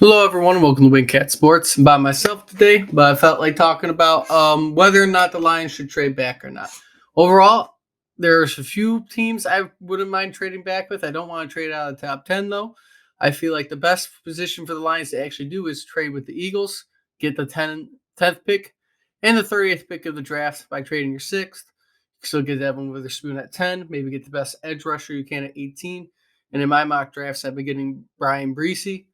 Hello, everyone. Welcome to Wingcat Sports. I'm by myself today, but I felt like talking about whether or not the Lions should trade back or not. Overall, there's a few teams I wouldn't mind trading back with. I don't want to trade out of the top 10, though. I feel like the best position for the Lions to actually do is trade with the Eagles, get the 10th pick and the 30th pick of the draft by trading your sixth. You still get Evan Witherspoon at 10, maybe get the best edge rusher you can at 18. And in my mock drafts, I've been getting Brian Breesy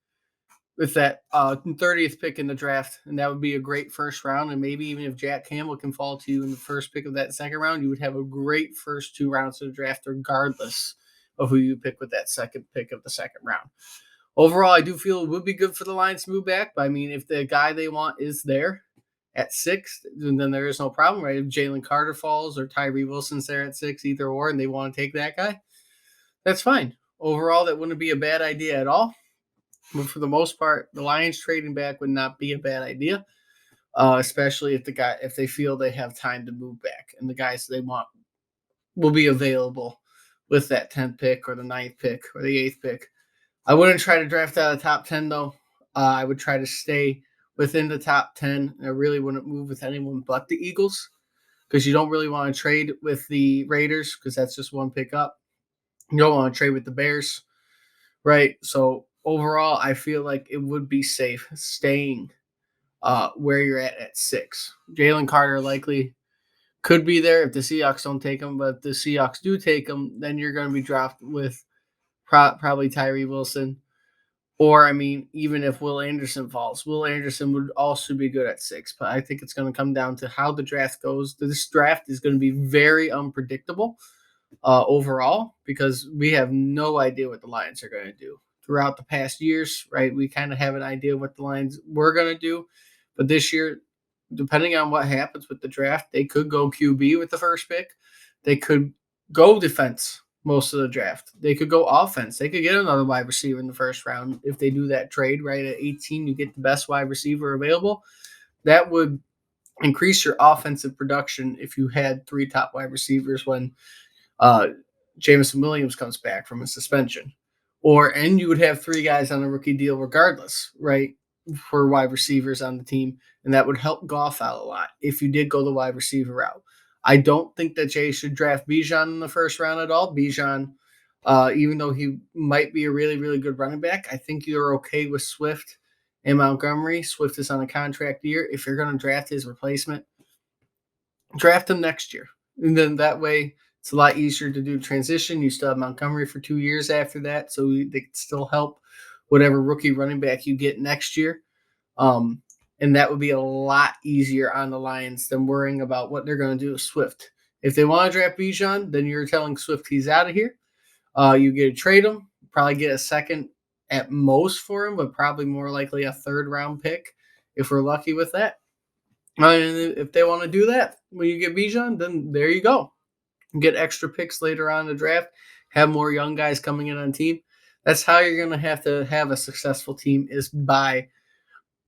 with that 30th pick in the draft, and that would be a great first round. And maybe even if Jack Campbell can fall to you in the first pick of that second round, you would have a great first two rounds of the draft, regardless of who you pick with that second pick of the second round. Overall, I do feel it would be good for the Lions to move back. But I mean, if the guy they want is there at six, then there is no problem, right? If Jalen Carter falls or Tyree Wilson's there at six, either or, and they want to take that guy, that's fine. Overall, that wouldn't be a bad idea at all. But for the most part, the Lions trading back would not be a bad idea, especially if they feel they have time to move back and the guys they want will be available with that 10th pick or the ninth pick or the eighth pick. I wouldn't try to draft out of the top 10 though. I would try to stay within the top 10. I really wouldn't move with anyone but the Eagles because you don't really want to trade with the Raiders because that's just one pick up. You don't want to trade with the Bears, right? So overall, I feel like it would be safe staying where you're at six. Jalen Carter likely could be there if the Seahawks don't take him, but if the Seahawks do take him, then you're going to be dropped with probably Tyree Wilson. Or, I mean, even if Will Anderson falls, Will Anderson would also be good at six. But I think it's going to come down to how the draft goes. This draft is going to be very unpredictable overall because we have no idea what the Lions are going to do throughout the past years, right? We kind of have an idea what the Lions were going to do, but this year, depending on what happens with the draft, they could go QB with the first pick. They could go defense most of the draft. They could go offense. They could get another wide receiver in the first round if they do that trade, right? At 18, you get the best wide receiver available. That would increase your offensive production if you had three top wide receivers when Jameson Williams comes back from a suspension. And you would have three guys on a rookie deal regardless, right, for wide receivers on the team, and that would help Goff out a lot if you did go the wide receiver route. I don't think that Jay should draft Bijan in the first round at all. Bijan, even though he might be a really, really good running back, I think you're okay with Swift and Montgomery. Swift is on a contract year. If you're going to draft his replacement, draft him next year. And then that way it's a lot easier to do transition. You still have Montgomery for 2 years after that, so they can still help whatever rookie running back you get next year. And that would be a lot easier on the Lions than worrying about what they're going to do with Swift. If they want to draft Bijan, then you're telling Swift he's out of here. You get to trade him, probably get a second at most for him, but probably more likely a third round pick if we're lucky with that. And if they want to do that when you get Bijan, then there you go. Get extra picks later on in the draft, have more young guys coming in on team. That's how you're going to have a successful team is by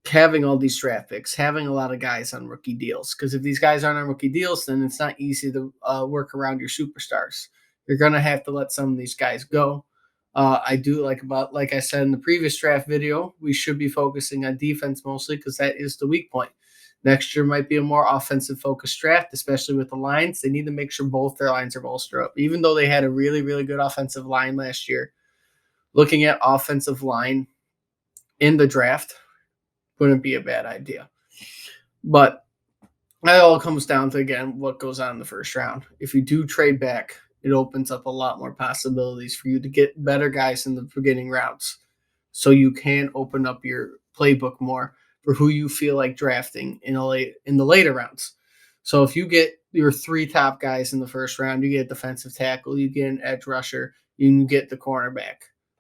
having all these draft picks, having a lot of guys on rookie deals. Because if these guys aren't on rookie deals, then it's not easy to work around your superstars. You're going to have to let some of these guys go. I do like I said in the previous draft video, we should be focusing on defense mostly because that is the weak point. Next year might be a more offensive focused draft, especially with the lines. They need to make sure both their lines are bolstered up. Even though they had a really, really good offensive line last year, looking at offensive line in the draft wouldn't be a bad idea. But that all comes down to, again, what goes on in the first round. If you do trade back, it opens up a lot more possibilities for you to get better guys in the beginning rounds. So you can open up your playbook more for who you feel like drafting in the later rounds. So if you get your three top guys in the first round, you get a defensive tackle, you get an edge rusher, you get the cornerback.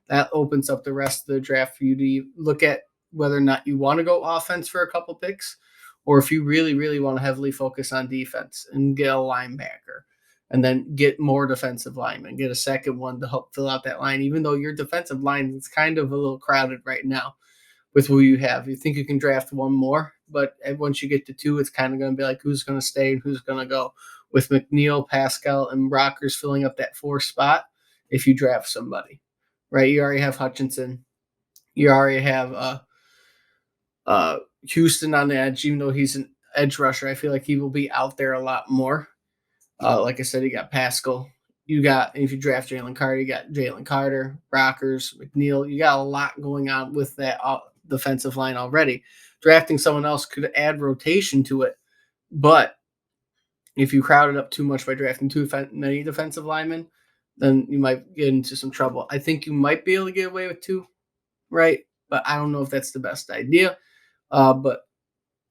That opens up the rest of the draft for you to look at whether or not you want to go offense for a couple picks, or if you really, really want to heavily focus on defense and get a linebacker and then get more defensive linemen, get a second one to help fill out that line, even though your defensive line is kind of a little crowded right now with who you have. You think you can draft one more, but once you get to two, it's kind of going to be like who's going to stay and who's going to go. With McNeil, Pascal, and Rockers filling up that fourth spot if you draft somebody, right? You already have Hutchinson. You already have Houston on the edge, even though he's an edge rusher, I feel like he will be out there a lot more. Like I said, you got Pascal. You got, if you draft Jalen Carter, you got Jalen Carter, Rockers, McNeil. You got a lot going on with that defensive line already. Drafting someone else could add rotation to it, but if you crowd it up too much by drafting too many defensive linemen, then you might get into some trouble. I think you might be able to get away with two, right? But I don't know if that's the best idea. But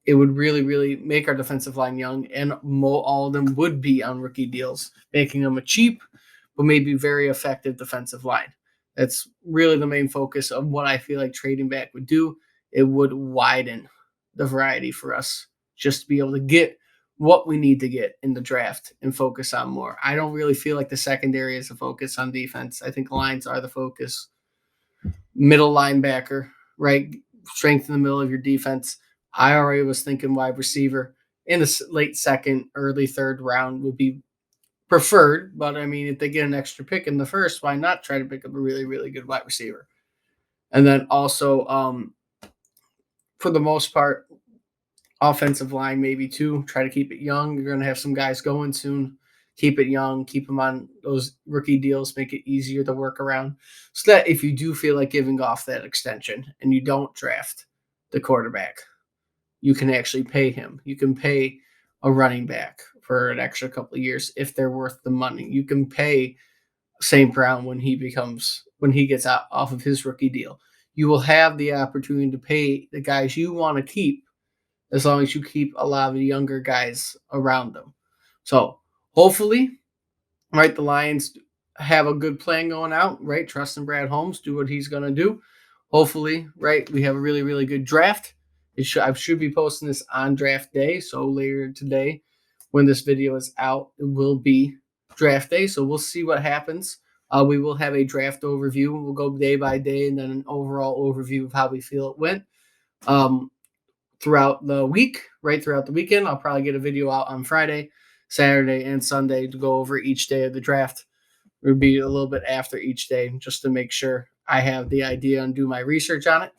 it would really, really make our defensive line young, and all of them would be on rookie deals, making them a cheap but maybe very effective defensive line. That's really the main focus of what I feel like trading back would do. It would widen the variety for us just to be able to get what we need to get in the draft and focus on more. I don't really feel like the secondary is a focus on defense. I think lines are the focus. Middle linebacker, right? Strength in the middle of your defense. I already was thinking wide receiver in the late second, early third round would be preferred. But I mean, if they get an extra pick in the first, why not try to pick up a really, really good wide receiver? And then also, for the most part, offensive line maybe too. Try to keep it young. You're going to have some guys going soon. Keep it young. Keep them on those rookie deals. Make it easier to work around, so that if you do feel like giving off that extension and you don't draft the quarterback, you can actually pay him. You can pay a running back for an extra couple of years if they're worth the money. You can pay St. Brown when he gets out off of his rookie deal. You will have the opportunity to pay the guys you want to keep as long as you keep a lot of the younger guys around them. So hopefully, right, the Lions have a good plan going out, right? Trust in Brad Holmes, do what he's going to do. Hopefully, right, we have a really, really good draft. I should be posting this on draft day. So later today, when this video is out, it will be draft day. So we'll see what happens. We will have a draft overview. We'll go day by day and then an overall overview of how we feel it went. Throughout the week, right throughout the weekend, I'll probably get a video out on Friday, Saturday, and Sunday to go over each day of the draft. It would be a little bit after each day just to make sure I have the idea and do my research on it.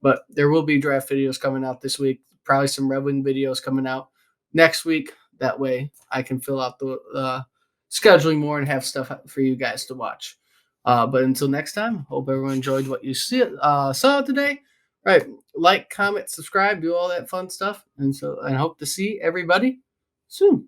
But there will be draft videos coming out this week, probably some Red Wing videos coming out next week. That way I can fill out the scheduling more and have stuff for you guys to watch. But until next time, hope everyone enjoyed what you saw today. Right, like, comment, subscribe, do all that fun stuff. And I hope to see everybody soon.